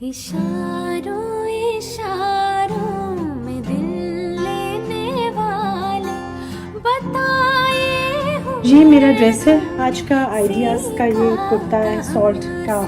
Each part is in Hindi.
इशारों इशारों में दिल लेने वाले बताए हो। ये मेरा ड्रेस है आज का आइडियाज़ का। ये कुर्ता है सॉल्ट का,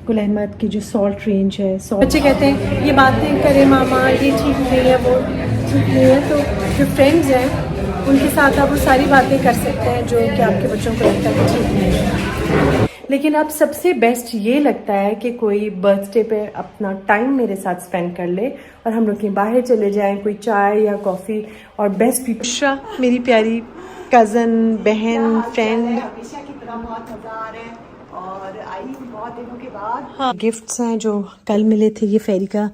गुल अहमद की जो सॉल्ट रेंज है। बच्चे कहते हैं ये बात नहीं करे मामा, ये ठीक नहीं है, वो ठीक नहीं है। तो जो फ्रेंड्स हैं उनके साथ आप वो सारी बातें कर सकते हैं जो कि आपके बच्चों को लगता है ठीक नहीं है। लेकिन अब सबसे बेस्ट ये लगता है कि कोई बर्थडे पे अपना टाइम मेरे साथ स्पेंड कर ले और हम लोग कहीं बाहर चले जाएं, कोई चाय या कॉफ़ी। और बेस्ट पीछा मेरी प्यारी कज़न, बहन, फ्रेंड, हमेशा की तरह बहुत मज़ा आ रहा है और आई बहुत दिनों के बाद। हाँ, गिफ्ट्स हैं जो कल मिले थे। ये फेरी का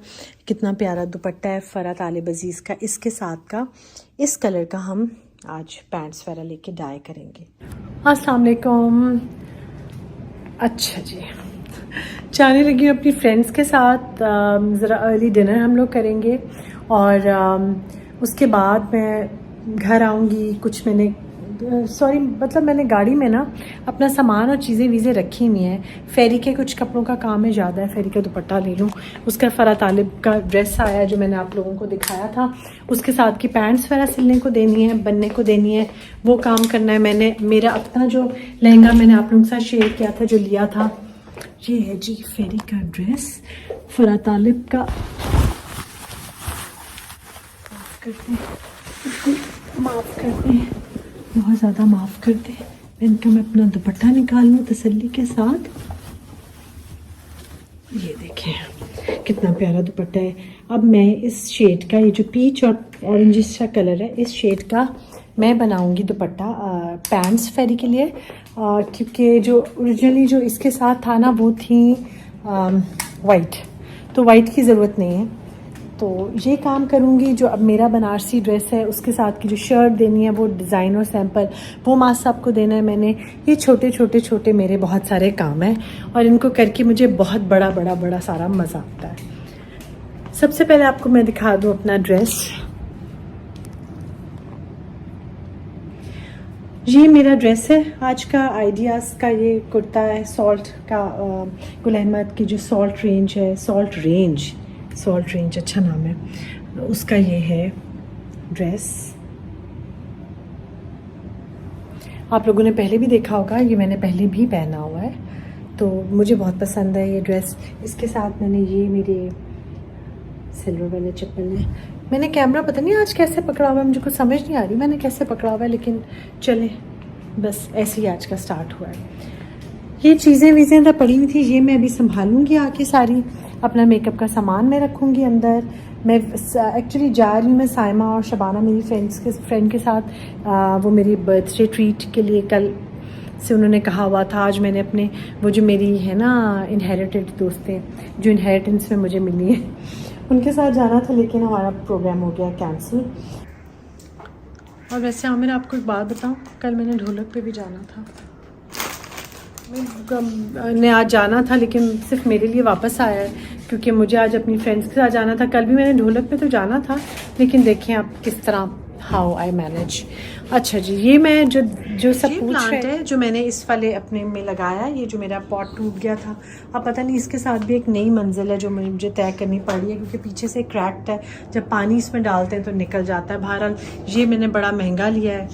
कितना प्यारा दुपट्टा है फरा तालिब अजीज़ का, इसके साथ का इस कलर का हम आज पैंट्स वगैरह लेके डाई करेंगे। अस्सलाम वालेकुम। अच्छा जी, जाने लगी हूँ अपनी फ्रेंड्स के साथ। ज़रा अर्ली डिनर हम लोग करेंगे और उसके बाद मैं घर आऊँगी। कुछ मैंने गाड़ी में ना अपना सामान और चीज़ें वीज़ें रखी हुई हैं। फेरी के कुछ कपड़ों का काम है ज़्यादा है, फेरी का दुपट्टा ले लूँ। उसका फ़रा तालिब का ड्रेस आया जो मैंने आप लोगों को दिखाया था, उसके साथ की पैंट्स वगैरह सिलने को देनी है, बनने को देनी है, वो काम करना है। मैंने मेरा अपना जो लहंगा मैंने आप लोगों के साथ शेयर किया था, जो लिया था, ये है जी फेरी का ड्रेस फ़रा तालिब का। माफ़ कर दें, बहुत ज़्यादा माफ़ कर दें। मैं अपना दुपट्टा निकाल लूँ तसल्ली के साथ। ये देखें कितना प्यारा दुपट्टा है। अब मैं इस शेड का, ये जो पीच और ऑरेंजिश का कलर है, इस शेड का मैं बनाऊंगी दुपट्टा पैंट्स फेरी के लिए। क्योंकि जो ओरिजिनली जो इसके साथ था ना वो थी वाइट, तो वाइट की ज़रूरत नहीं है। तो ये काम करूँगी। जो अब मेरा बनारसी ड्रेस है उसके साथ की जो शर्ट देनी है वो डिज़ाइन और सैंपल वो मास साहब को देना है मैंने। ये छोटे छोटे छोटे मेरे बहुत सारे काम हैं और इनको करके मुझे बहुत बड़ा सारा मज़ा आता है। सबसे पहले आपको मैं दिखा दूँ अपना ड्रेस। ये मेरा ड्रेस है आज का आइडियाज़ का। ये कुर्ता है सॉल्ट का, गुल अहमद की जो सॉल्ट रेंज है, सॉल्ट रेंज अच्छा नाम है उसका। ये है ड्रेस, आप लोगों ने पहले भी देखा होगा, ये मैंने पहले भी पहना हुआ है, तो मुझे बहुत पसंद है ये ड्रेस। इसके साथ मैंने ये मेरे सिल्वर वाले चप्पल है। मैंने कैमरा पता नहीं आज कैसे पकड़ा हुआ है, मुझे कुछ समझ नहीं आ रही मैंने कैसे पकड़ा हुआ है, लेकिन चले बस ऐसे ही आज का स्टार्ट हुआ है। ये चीज़ें वीज़ें तो पड़ी हुई थी, ये मैं अभी संभालूंगी आके सारी। अपना मेकअप का सामान मैं रखूँगी अंदर। मैं एक्चुअली जा रही हूँ मैं साइमा और शबाना मेरी फ्रेंड के साथ। वो मेरी बर्थडे ट्रीट के लिए कल से उन्होंने कहा हुआ था। आज मैंने अपने वो जो मेरी है ना इनहेरिटेड दोस्तें जो इनहेरिटेंस में मुझे मिली है उनके साथ जाना था, लेकिन हमारा प्रोग्राम हो गया कैंसिल। और वैसे आमिर आपको एक बात बताऊँ, कल मैंने ढोलक पे भी जाना था। ने आज जाना था लेकिन सिर्फ मेरे लिए वापस आया है क्योंकि मुझे आज अपनी फ्रेंड्स के साथ जाना था। कल भी मैंने ढोलक पे तो जाना था, लेकिन देखें आप किस तरह हाउ आई मैनेज। अच्छा जी, ये मैं जो सब प्लांट है जो मैंने इस वाले अपने में लगाया, ये जो मेरा पॉट टूट गया था, अब पता नहीं इसके साथ भी एक नई मंजिल है जो मुझे तय करनी पड़ रही है क्योंकि पीछे से क्रैक्ड है। जब पानी इसमें डालते हैं तो निकल जाता है। बहरहाल ये मैंने बड़ा महंगा लिया है,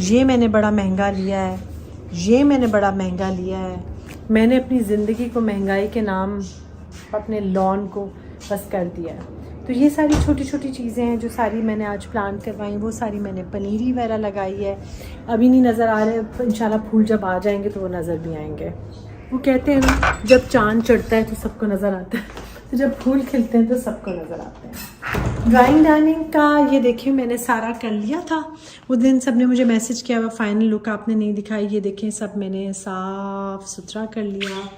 ये मैंने बड़ा महंगा लिया है, ये मैंने बड़ा महंगा लिया है। मैंने अपनी ज़िंदगी को महंगाई के नाम अपने लॉन को बस कर दिया है। तो ये सारी छोटी छोटी चीज़ें हैं जो सारी मैंने आज प्लान करवाई। वो सारी मैंने पनीरी वगैरह लगाई है, अभी नहीं नज़र आ रहे, इंशाल्लाह फूल जब आ जाएंगे तो वो नज़र भी आएंगे। वो कहते हैं ना जब चांद चढ़ता है तो सबको नज़र आता है, तो जब फूल खिलते हैं तो सबको नज़र आते हैं। ड्राइंग डाइनिंग का ये देखिए मैंने सारा कर लिया था। वो दिन सब ने मुझे मैसेज किया हुआ फाइनल लुक आपने नहीं दिखाई। ये देखें सब मैंने साफ़ सुथरा कर लिया।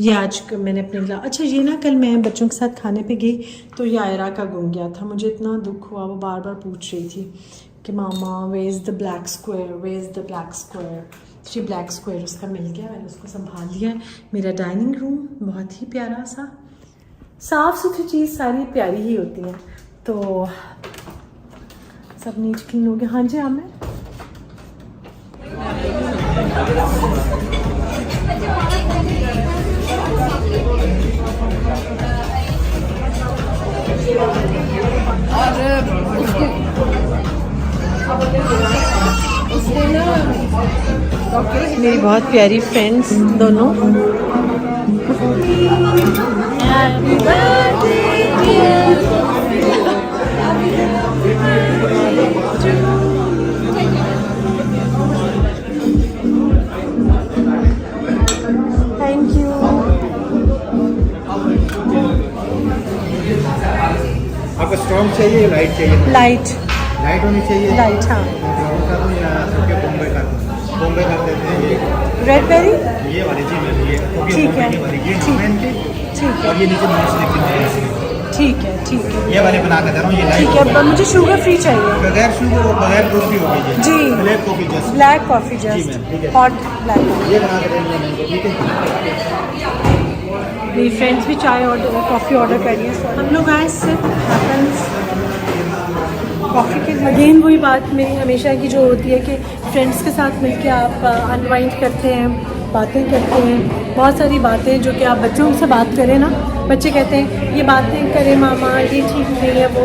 ये आज मैंने अपने अच्छा ये ना कल मैं बच्चों के साथ खाने पे गई तो ये आयरा का गुम गया था। मुझे इतना दुख हुआ, वो बार बार पूछ रही थी कि मामा where is the black square, where is the black square. जी ब्लैक स्क्वायर उसका मिल गया, मैंने उसको संभाल लिया है। मेरा डाइनिंग रूम बहुत ही प्यारा सा, साफ़ सुथरी चीज़ सारी प्यारी ही होती है। तो सब नीट क्लीन हो गया। हाँ जी आमिर, मेरी बहुत प्यारी फ्रेंड्स दोनों। Happy birthday dear। Thank you। आपको स्ट्रॉन्ग चाहिए या लाइट चाहिए? लाइट। लाइट होनी चाहिए। लाइट, हाँ। का तो या बॉम्बे का देते हैं ये रेड बेरी। ये वाली जी मैम, ये ठीक है, ये वाली ये ठीक मैम की ठीक है, और ये नीचे नॉन स्टिक की ठीक है, ठीक है, ये वाले बना के दे रहा हूँ। ये ठीक लाइट है। मुझे शुगर फ्री चाहिए। बगैर शुगर और बगैर दूध भी होगी ये। जी। Black coffee just. Black coffee जी जस्ट, मैम, ठीक है। Hot black coffee. ये बना के देंगे मैम, ठीक है। मेरी फ्रेंड्स भी चाय ऑर्डर कॉफ़ी ऑर्डर कर रही है। हम लोग आए सिर्फ कॉफ़ी के लिए। अगेन वही बात मेरी हमेशा की जो होती है कि फ्रेंड्स के साथ मिलके आप अनवाइंड करते हैं, बातें करते हैं, बहुत सारी बातें जो कि आप बच्चों से बात करें ना, बच्चे कहते हैं ये बातें करें मामा, ये ठीक नहीं है, वो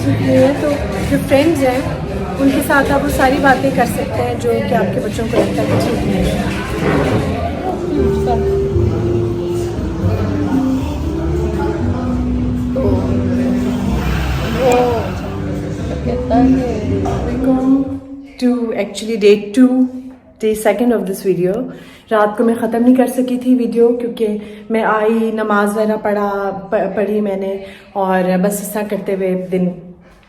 ठीक नहीं है। तो जो फ्रेंड्स हैं उनके साथ आप वो सारी बातें कर सकते हैं जो कि आपके बच्चों को लगता है कि ठीक नहीं है। To actually day second of this video. रात को मैं ख़त्म नहीं कर सकी थी वीडियो क्योंकि मैं आई, नमाज वगैरह पढ़ी मैंने और बस ऐसा करते हुए दिन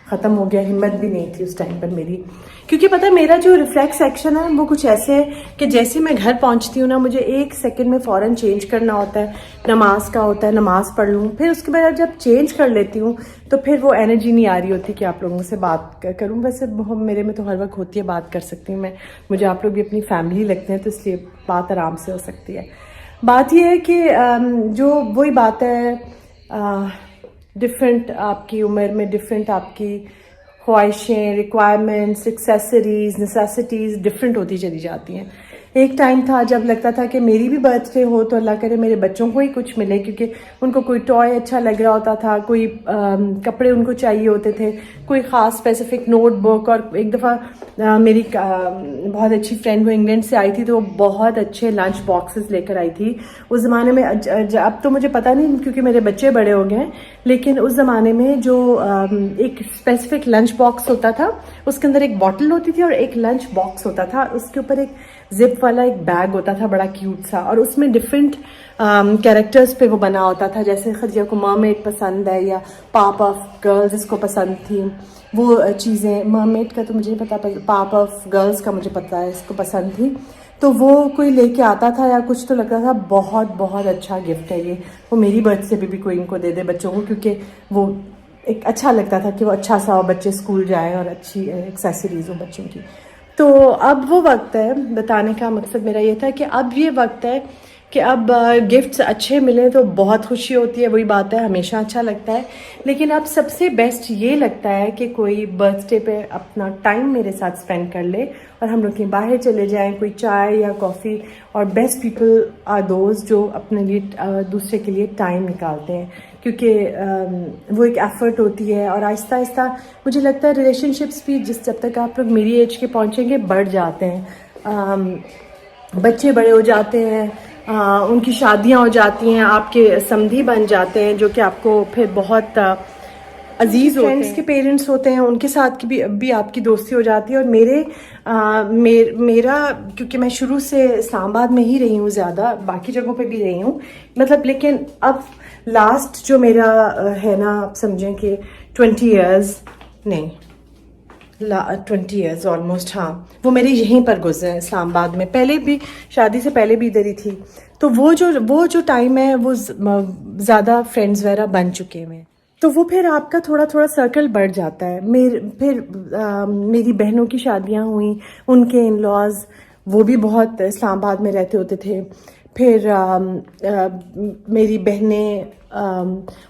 ख़त्म हो गया। हिम्मत भी नहीं थी उस टाइम पर मेरी, क्योंकि पता है मेरा जो रिफ्लेक्स एक्शन है वो कुछ ऐसे है कि जैसे मैं घर पहुंचती हूँ ना, मुझे 1 सेकंड में फ़ौरन चेंज करना होता है। नमाज का होता है, नमाज पढ़ लूँ, फिर उसके बाद जब चेंज कर लेती हूँ तो फिर वो एनर्जी नहीं आ रही होती कि आप लोगों से बात करूँ। वैसे मेरे में तो हर वक्त होती है, बात कर सकती हूँ मैं। मुझे आप लोग भी अपनी फैमिली लगते हैं तो इसलिए बात आराम से हो सकती है। बात यह है कि जो वही बात है, डिफरेंट आपकी उम्र में डिफरेंट आपकी ख्वाहिशें, रिक्वायरमेंट्स, एक्सेसरीज, नेसेसिटीज़ डिफरेंट होती चली जाती हैं। एक टाइम था जब लगता था कि मेरी भी बर्थडे हो तो अल्लाह करे मेरे बच्चों को ही कुछ मिले, क्योंकि उनको कोई टॉय अच्छा लग रहा होता था, कोई कपड़े उनको चाहिए होते थे, कोई ख़ास स्पेसिफिक नोटबुक। और एक दफ़ा मेरी बहुत अच्छी फ्रेंड वो इंग्लैंड से आई थी तो वो बहुत अच्छे लंच बॉक्सेस लेकर आई थी। उस ज़माने में अब तो मुझे पता नहीं क्योंकि मेरे बच्चे बड़े हो गए, लेकिन उस ज़माने में जो एक स्पेसिफिक लंच बॉक्स होता था, उसके अंदर एक बॉटल होती थी और एक लंच बॉक्स होता था, उसके ऊपर एक जिप वाला एक बैग होता था बड़ा क्यूट सा, और उसमें डिफरेंट कैरेक्टर्स पे वो बना होता था। जैसे खदिजा को मरमेड पसंद है या पाप ऑफ गर्ल्स इसको पसंद थी, वो चीज़ें। मरमेड का तो मुझे नहीं पता, पाप ऑफ गर्ल्स का मुझे पता है इसको पसंद थी। तो वो कोई लेके आता था या कुछ, तो लगता था बहुत बहुत अच्छा गिफ्ट है ये, वो मेरी बर्थडे पे भी कोई इनको दे दे बच्चों को, क्योंकि वो एक अच्छा लगता था कि वो अच्छा सा हो, बच्चे स्कूल जाएं और अच्छी एक्सेसरीज हो बच्चों की। तो अब वो वक्त है, बताने का मकसद मेरा ये था कि अब ये वक्त है कि अब गिफ्ट्स अच्छे मिले तो बहुत खुशी होती है, वही बात है, हमेशा अच्छा लगता है। लेकिन अब सबसे बेस्ट ये लगता है कि कोई बर्थडे पे अपना टाइम मेरे साथ स्पेंड कर ले और हम लोग कहीं बाहर चले जाएं, कोई चाय या कॉफ़ी। और बेस्ट पीपल आर दोज जो अपने लिए दूसरे के लिए टाइम निकालते हैं, क्योंकि वो एक एफर्ट होती है। और आहिस्ता आहिस्ता मुझे लगता है रिलेशनशिप्स भी जब तक आप लोग मेरी एज के पहुँचेंगे बढ़ जाते हैं, बच्चे बड़े हो जाते हैं, उनकी शादियां हो जाती हैं, आपके समधी बन जाते हैं जो कि आपको फिर बहुत अजीज होते हैं। फ्रेंड्स के पेरेंट्स होते हैं, उनके साथ की भी आपकी दोस्ती हो जाती है। और मेरा क्योंकि मैं शुरू से इस्लामाबाद में ही रही हूँ, ज़्यादा बाकी जगहों पे भी रही हूँ मतलब, लेकिन अब लास्ट जो मेरा है ना, आप समझें कि 20 ईयर्स नहीं 20 ईयर्स ऑलमोस्ट, हाँ, वो मेरे यहीं पर गुजरे इस्लामाबाद में। पहले भी शादी से पहले भी इधर ही थी, तो वो जो टाइम है वो ज़्यादा फ्रेंड्स वगैरह बन चुके हैं, तो वो फिर आपका थोड़ा थोड़ा सर्कल बढ़ जाता है। मेरी बहनों की शादियां हुई, उनके इन लॉज वो भी बहुत इस्लामाबाद में रहते होते थे। फिर मेरी बहनें,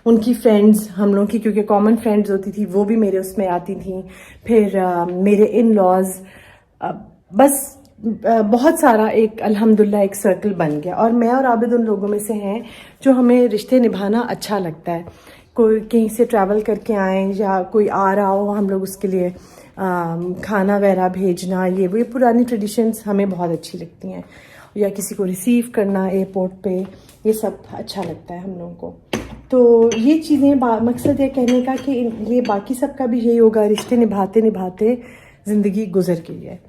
उनकी फ्रेंड्स, हम लोग की क्योंकि कॉमन फ्रेंड्स होती थी, वो भी मेरे उसमें आती थी। फिर मेरे इन लॉज, बस बहुत सारा एक अल्हम्दुलिल्लाह एक सर्कल बन गया। और मैं और आबिद उन लोगों में से हैं जो हमें रिश्ते निभाना अच्छा लगता है। कोई कहीं से ट्रैवल करके आए या कोई आ रहा हो, हम लोग उसके लिए खाना वगैरह भेजना, ये पुरानी ट्रेडिशंस हमें बहुत अच्छी लगती हैं। या किसी को रिसीव करना एयरपोर्ट पे, ये सब अच्छा लगता है हम लोगों को। तो ये चीज़ें मकसद है कहने का कि ये बाकी सब का भी यही होगा, रिश्ते निभाते निभाते ज़िंदगी गुजर गई है।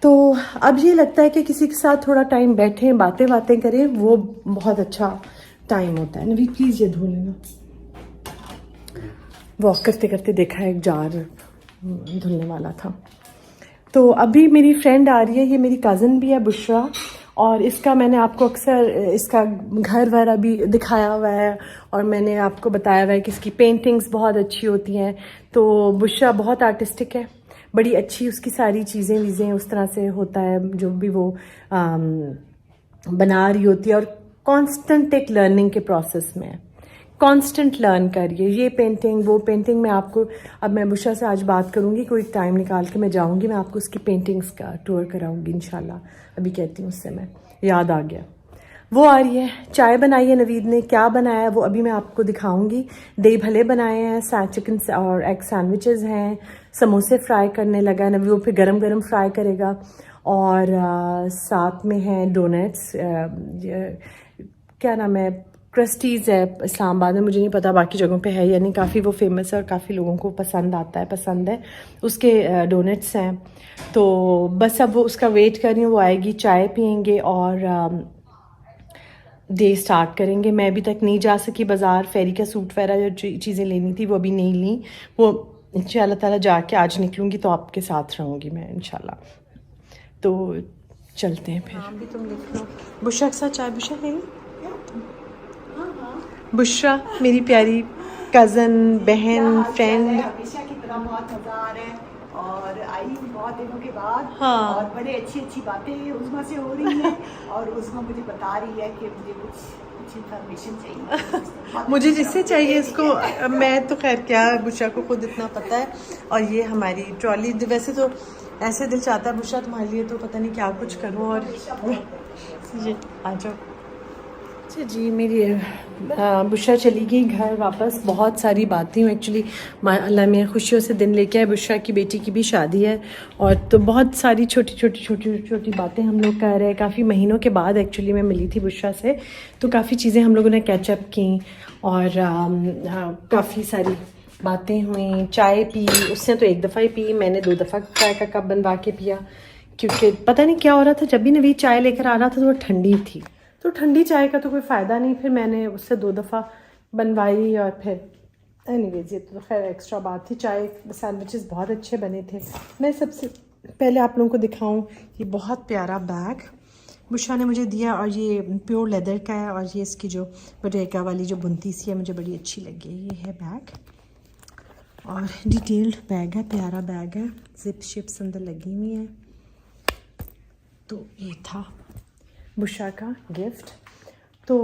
तो अब ये लगता है कि किसी के साथ थोड़ा टाइम बैठें, बातें करें, वो बहुत अच्छा टाइम होता है। नवीद प्लीज़ ये धो लेना। वॉक करते करते देखा एक जार धुलने वाला था। तो अभी मेरी फ्रेंड आ रही है, ये मेरी कज़न भी है बुशरा, और इसका मैंने आपको अक्सर इसका घर वगैरह भी दिखाया हुआ है और मैंने आपको बताया हुआ है कि इसकी पेंटिंग्स बहुत अच्छी होती हैं। तो बुशरा बहुत आर्टिस्टिक है, बड़ी अच्छी उसकी सारी चीज़ें उस तरह से होता है जो भी वो बना रही होती है, और कांस्टेंट एक लर्निंग के प्रोसेस में है। कांस्टेंट लर्न करिए, ये पेंटिंग वो पेंटिंग। मैं आपको अब मैं बुशरा से आज बात करूंगी, कोई टाइम निकाल के मैं जाऊंगी, मैं आपको उसकी पेंटिंग्स का टूर कराऊंगी इंशाल्लाह। अभी कहती हूँ उससे, मैं याद आ गया वो आ रही है। चाय बनाई है नवीद ने, क्या बनाया है वो अभी मैं आपको दिखाऊंगी। दही भले बनाए हैं, चिकन और एग सैंडविचेस हैं, समोसे फ्राई करने लगा है नवीद, वो फिर गरम गरम फ्राई करेगा। और साथ में है डोनट्स, क्या नाम है, क्रस्टीज़ है इस्लामाबाद में, मुझे नहीं पता बाकी जगहों पे है या नहीं। काफ़ी वो फेमस है और काफ़ी लोगों को पसंद है उसके डोनट्स हैं। तो बस अब वो उसका वेट कर रही हूँ, वो आएगी, चाय पियेंगे और डे स्टार्ट करेंगे। मैं अभी तक नहीं जा सकी बाज़ार, फेरी का सूट वगैरह जो चीज़ें लेनी थी वो अभी नहीं ली, वो इंशाल्लाह ताला जाके आज निकलूँगी तो आपके साथ रहूँगी मैं इंशाल्लाह। तो चलते हैं फिर। भी तुम लिख लो बुशरा के साथ चाय। बुशरा नहीं, बुशरा मेरी प्यारी कज़न, बहन, फ्रेंड। हमेशा की तरह बहुत मज़ा आ रहा है और आई बहुत दिनों के बाद। हाँ। और बड़े अच्छी बातें उस्मा से हो रही हैं और उस्मा मुझे बता रही है कि मुझे कुछ इन्फॉर्मेशन चाहिए। मुझे जिससे चाहिए इसको, मैं तो खैर क्या, बुशरा को खुद इतना पता है। और ये हमारी ट्रॉली, वैसे तो ऐसे दिल चाहता है बुशरा तुम्हारे लिए तो पता नहीं क्या कुछ करूँ। और ये आ जाओ। अच्छा जी, मेरी बुशरा चली गई घर वापस। बहुत सारी बातें हुई एक्चुअली, अल्लाह में खुशियों से दिन लेके आए। बुशरा की बेटी की भी शादी है और तो बहुत सारी छोटी बातें हम लोग कर रहे हैं। काफ़ी महीनों के बाद एक्चुअली मैं मिली थी बुशरा से, तो काफ़ी चीज़ें हम लोगों ने कैचअप की और काफ़ी सारी बातें हुई। चाय पी, उसने तो एक दफ़ा ही पी, मैंने 2 दफ़ा चाय का कप बनवा के पिया, क्योंकि पता नहीं क्या हो रहा था, जब भी नवीद चाय लेकर आ रहा था तो वो ठंडी थी, तो ठंडी चाय का तो कोई फ़ायदा नहीं। फिर मैंने उससे 2 दफ़ा बनवाई और फिर एनीवेज ये तो खैर एक्स्ट्रा बात थी। चाय सैंडविचेस बहुत अच्छे बने थे। मैं सबसे पहले आप लोगों को दिखाऊं, ये बहुत प्यारा बैग बुशरा ने मुझे दिया और ये प्योर लेदर का है और ये इसकी जो बटेका वाली जो बुनती सी है मुझे बड़ी अच्छी लगी। ये है बैग और डिटेल्ड बैग है, प्यारा बैग है, जिप शिप्स अंदर लगी हुई हैं। तो ये था बुशरा का गिफ्ट। तो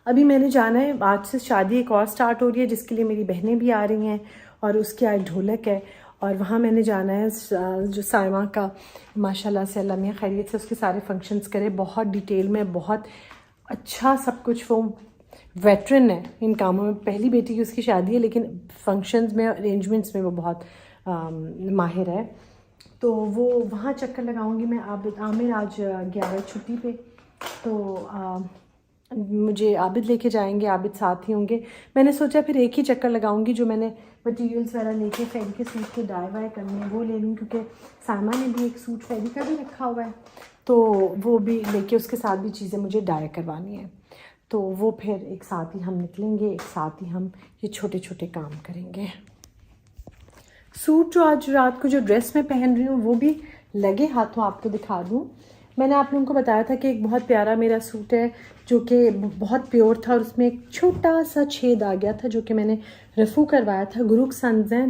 अभी मैंने जाना है, आज से शादी एक और स्टार्ट हो रही है जिसके लिए मेरी बहनें भी आ रही हैं और उसकी आज ढोलक है और वहाँ मैंने जाना है। जो साइमा का माशाल्लाह से अल्लाह मियां खैरियत से उसके सारे फंक्शंस करे, बहुत डिटेल में, बहुत अच्छा सब कुछ। वो वेटरन है इन कामों में, पहली बेटी की उसकी शादी है लेकिन फंक्शंस में, अरेंजमेंट्स में वो बहुत माहिर है। तो वो वहाँ चक्कर लगाऊंगी मैं। आमिर आज गया है छुट्टी पे, तो मुझे आबिद लेके जाएंगे, आबिद साथ ही होंगे। मैंने सोचा फिर एक ही चक्कर लगाऊंगी, जो मैंने मटेरियल्स वगैरह लेके फेरी के सूट के डाई वाई करने हैं वो ले लूँ, क्योंकि सामा ने भी एक सूट फेरी का भी रखा हुआ है, तो वो भी लेके उसके साथ भी चीज़ें मुझे डाई करवानी है। तो वो फिर एक साथ ही हम निकलेंगे, एक साथ ही हम ये छोटे छोटे काम करेंगे। सूट जो आज रात को जो ड्रेस मैं पहन रही हूँ वो भी लगे हाथों आपको दिखा दूँ। मैंने आप लोगों को बताया था कि एक बहुत प्यारा मेरा सूट है जो कि बहुत प्योर था और उसमें एक छोटा सा छेद आ गया था, जो कि मैंने रफ़ू करवाया था। गुरुक सन्स हैं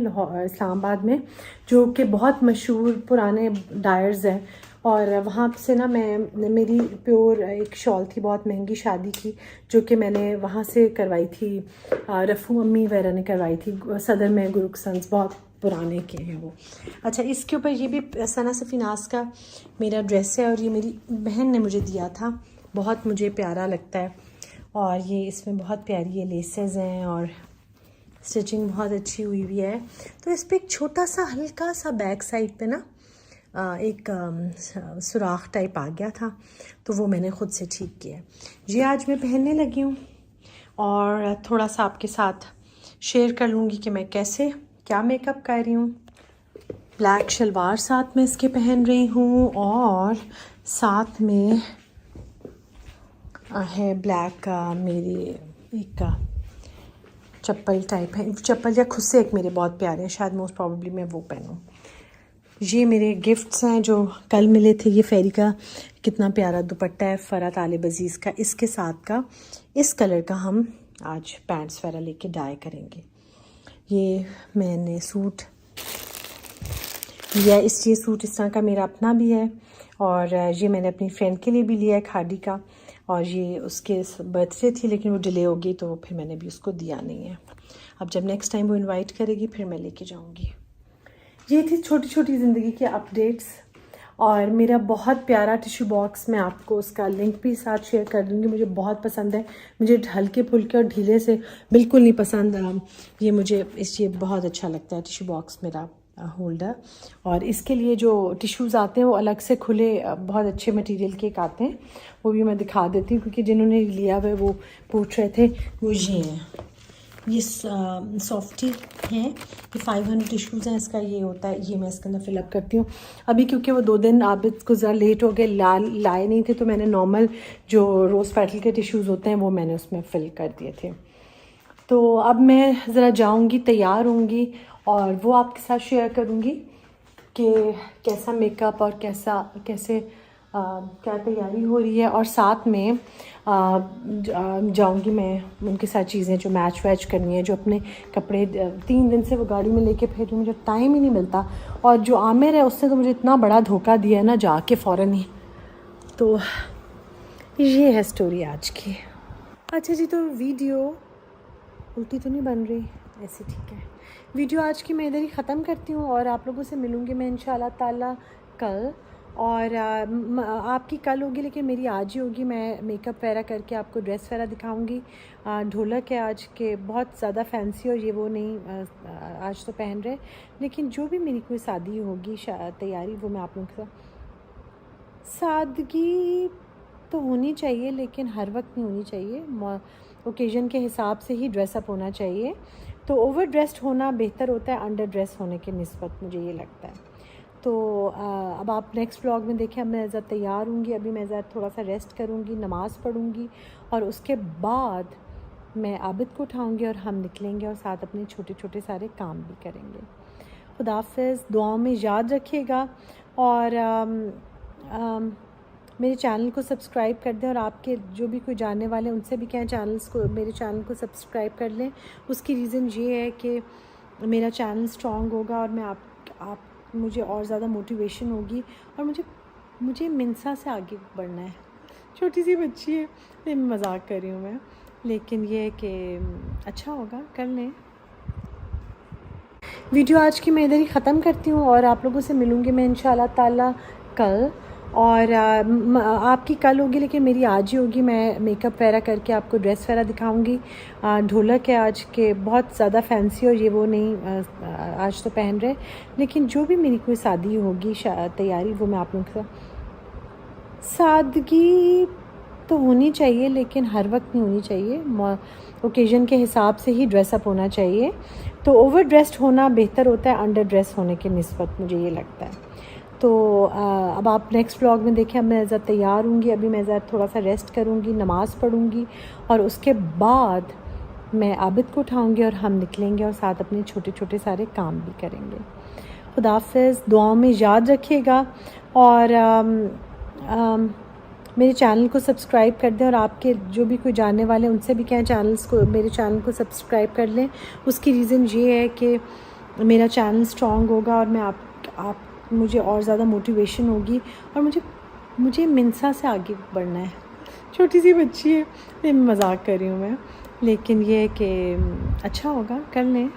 इस्लामाबाद में, जो कि बहुत मशहूर पुराने डायर्स हैं, और वहाँ से ना मेरी प्योर एक शॉल थी बहुत महंगी शादी की, जो कि मैंने वहाँ से करवाई थी, रफ़ू अम्मी वगैरह ने करवाई थी सदर में। गुरुक सन्स बहुत पुराने के हैं वो। अच्छा, इसके ऊपर ये भी सना सफ़ीनास का मेरा ड्रेस है और ये मेरी बहन ने मुझे दिया था, बहुत मुझे प्यारा लगता है। और ये इसमें बहुत प्यारी ये लेसेस हैं और स्टिचिंग बहुत अच्छी हुई हुई है। तो इस पर एक छोटा सा हल्का सा बैक साइड पे ना एक सुराख टाइप आ गया था, तो वो मैंने ख़ुद से ठीक किया। ये आज मैं पहनने लगी हूँ और थोड़ा सा आपके साथ शेयर कर लूँगी कि मैं कैसे क्या मेकअप कर रही हूँ। ब्लैक शलवार साथ में इसके पहन रही हूँ और साथ में है ब्लैक मेरी एक चप्पल टाइप है, चप्पल या खुद से एक मेरे बहुत प्यारे हैं, शायद मोस्ट प्रॉबेबली मैं वो पहनूँ। ये मेरे गिफ्ट्स हैं जो कल मिले थे। ये फेरी का कितना प्यारा दुपट्टा है फ़रा तालिब अज़ीज़ का, इसके साथ का इस कलर का हम आज पैंट्स वगैरह लेके डाई करेंगे। ये मैंने सूट लिया, ये सूट इस तरह का मेरा अपना भी है और ये मैंने अपनी फ्रेंड के लिए भी लिया है खादी का, और ये उसके बर्थडे थी लेकिन वो डिले हो गई तो फिर मैंने भी उसको दिया नहीं है। अब जब नेक्स्ट टाइम वो इनवाइट करेगी फिर मैं लेके जाऊंगी। ये थी छोटी छोटी ज़िंदगी के अपडेट्स, और मेरा बहुत प्यारा टिश्यू बॉक्स मैं आपको उसका लिंक भी साथ शेयर कर दूँगी। मुझे बहुत पसंद है, मुझे हल्के फुल्के और ढीले से बिल्कुल नहीं पसंद। ये मुझे ये बहुत अच्छा लगता है टिश्यू बॉक्स मेरा होल्डर। और इसके लिए जो टिश्यूज़ आते हैं वो अलग से खुले बहुत अच्छे मटेरियल के एक आते हैं, वो भी मैं दिखा देती हूँ क्योंकि जिन्होंने लिया हुआ वो पूछ रहे थे। वो ये हैं, ये सॉफ्टी है, ये 500 टिश्यूज़ हैं। इसका ये होता है, ये मैं इसके अंदर फिलअप करती हूँ। अभी क्योंकि वो 2 दिन आबिद को ज़रा लेट हो गए, लाए नहीं थे, तो मैंने नॉर्मल जो रोज़ पेटल के टिश्यूज़ होते हैं वो मैंने उसमें फिल कर दिए थे। तो अब मैं ज़रा जाऊँगी, तैयार होंगी और वो आपके साथ शेयर करूँगी कि कैसा मेकअप और कैसे क्या तैयारी हो रही है। और साथ में जाऊँगी मैं उनके साथ चीज़ें जो मैच वैच करनी है, जो अपने कपड़े 3 दिन से वो गाड़ी में लेके फिर मुझे टाइम ही नहीं मिलता। और जो आमिर है उसने तो मुझे इतना बड़ा धोखा दिया है ना जाके फ़ौरन ही। तो ये है स्टोरी आज की। अच्छा जी, तो वीडियो उल्टी तो नहीं बन रही, ऐसे ठीक है। वीडियो आज की मैं इधर ही ख़त्म करती हूँ और आप लोगों से मिलूँगी मैं इंशाल्लाह ताला कल। और आपकी कल होगी लेकिन मेरी आज ही होगी। मैं मेकअप वगैरह करके आपको ड्रेस वगैरह दिखाऊंगी। ढोलक है आज के, बहुत ज़्यादा फैंसी और ये वो नहीं आज तो पहन रहे, लेकिन जो भी मेरी कोई शादी होगी तैयारी, वो मैं आप लोगों के साथ। सादगी तो होनी चाहिए लेकिन हर वक्त नहीं होनी चाहिए, ओकेज़न के हिसाब से ही ड्रेसअप होना चाहिए। तो ओवर ड्रेस्ड होना बेहतर होता है अंडर ड्रेस होने के निस्बत, मुझे ये लगता है। तो अब आप नेक्स्ट व्लॉग में देखें। अब मैं ज़रा तैयार होंगी, अभी मैं ज़रा थोड़ा सा रेस्ट करूँगी, नमाज़ पढ़ूँगी और उसके बाद मैं आबिद को उठाऊँगी और हम निकलेंगे और साथ अपने छोटे छोटे सारे काम भी करेंगे। खुदा हाफ़िज़, दुआओं में याद रखिएगा और मेरे चैनल को सब्सक्राइब कर दें। और आपके जो भी कोई जानने वाले उनसे भी कहें मेरे चैनल को सब्सक्राइब कर लें। उसकी रीज़न ये है कि मेरा चैनल स्ट्रॉन्ग होगा और मैं आप मुझे और ज़्यादा मोटिवेशन होगी और मुझे मिनसा से आगे बढ़ना है। छोटी सी बच्ची है, मैं मजाक कर रही हूँ मैं, लेकिन ये है कि अच्छा होगा, कर लें। वीडियो आज की मैं इधर ही ख़त्म करती हूँ और आप लोगों से मिलूँगी मैं इंशाल्लाह ताला कल। और आपकी कल होगी लेकिन मेरी आज ही होगी। मैं मेकअप वगैरह करके आपको ड्रेस वगैरह दिखाऊंगी। ढोलक है आज के, बहुत ज़्यादा फैंसी और ये वो नहीं आज तो पहन रहे, लेकिन जो भी मेरी कोई शादी होगी तैयारी, वो मैं आप लोगों के साथ। सादगी तो होनी चाहिए लेकिन हर वक्त नहीं होनी चाहिए, ओकेज़न के हिसाब से ही ड्रेसअप होना चाहिए। तो ओवर ड्रेस्ड होना बेहतर होता है अंडर ड्रेस होने के निस्बत, मुझे ये लगता है। तो अब आप नेक्स्ट व्लॉग में देखें। अब मैं ज़रा तैयार होंगी, अभी मैं ज़रा थोड़ा सा रेस्ट करूँगी, नमाज़ पढ़ूँगी और उसके बाद मैं आबिद को उठाऊँगी और हम निकलेंगे और साथ अपने छोटे छोटे सारे काम भी करेंगे। खुदा हाफ़िज़, दुआओं में याद रखिएगा और मेरे चैनल को सब्सक्राइब कर दें। और आपके जो भी कोई जानने वाले उनसे भी कहें मेरे चैनल को सब्सक्राइब कर लें। उसकी रीज़न ये है कि मेरा चैनल स्ट्रॉन्ग होगा और मैं मुझे और ज़्यादा मोटिवेशन होगी और मुझे मिनसा से आगे बढ़ना है। छोटी सी बच्ची है, मैं मजाक कर रही हूँ मैं, लेकिन ये है कि अच्छा होगा, कर लें।